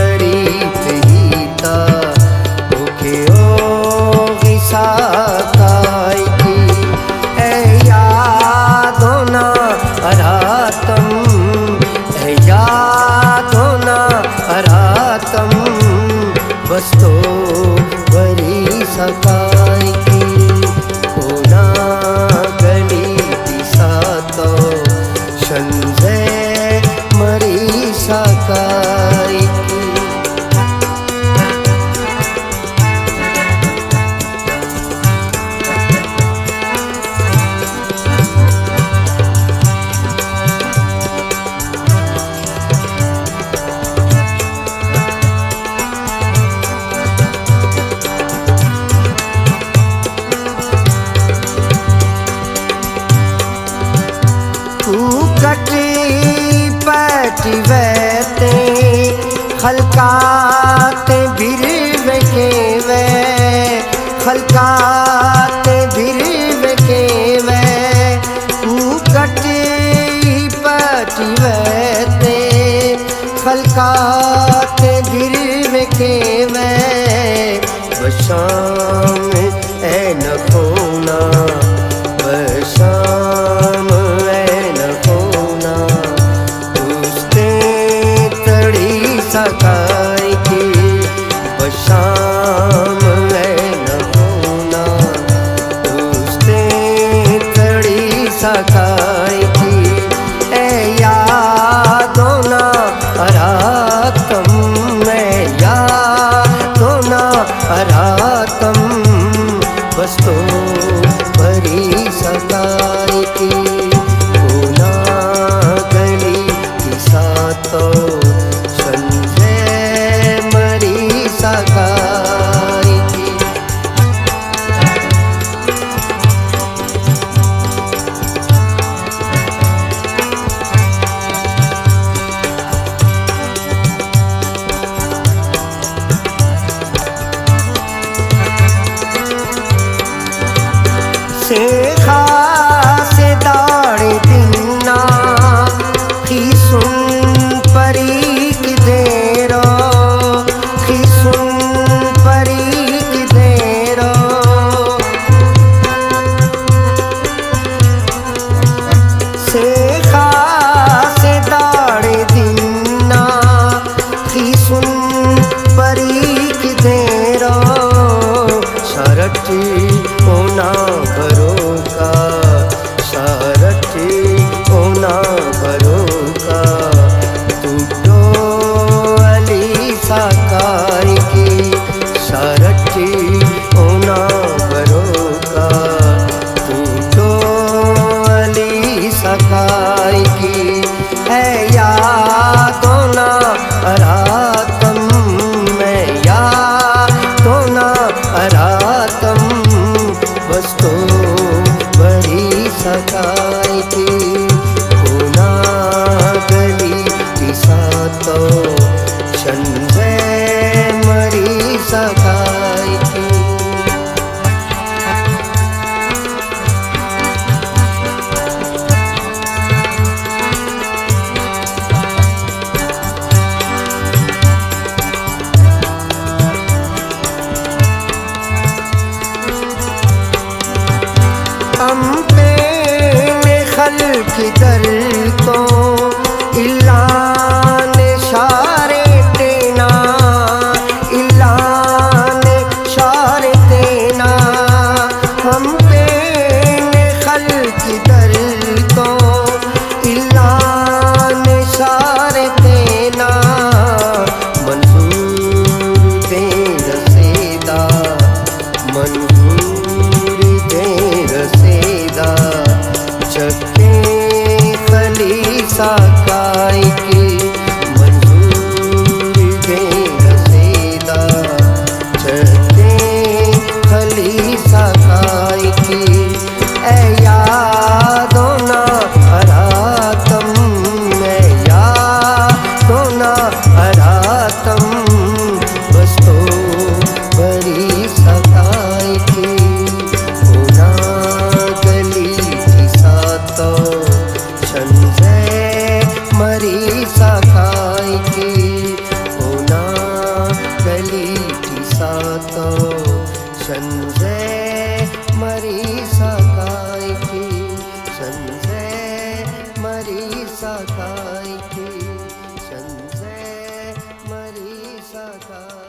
अरीत हीता okay ओ गिसा काई की ए यादो ना अरातम ए यादो ना अरातम बस तो वरी सकाई की कोना गली दिसा तो शंजे मरी सकाई की कटी पटी वैते खलकाते बिरवे के वे खलकाते बिरवे के वे कटी पटी वैते खलकाते बिरवे के वे बशाम ए न खोना बशाम सकाई की बशाम न होना उसने तड़ी सकाई की ए यादो ना अरातम मैं यादो ना अरातम बस तो भरी सकाई की कोना गली किसा तो सकाई की सका।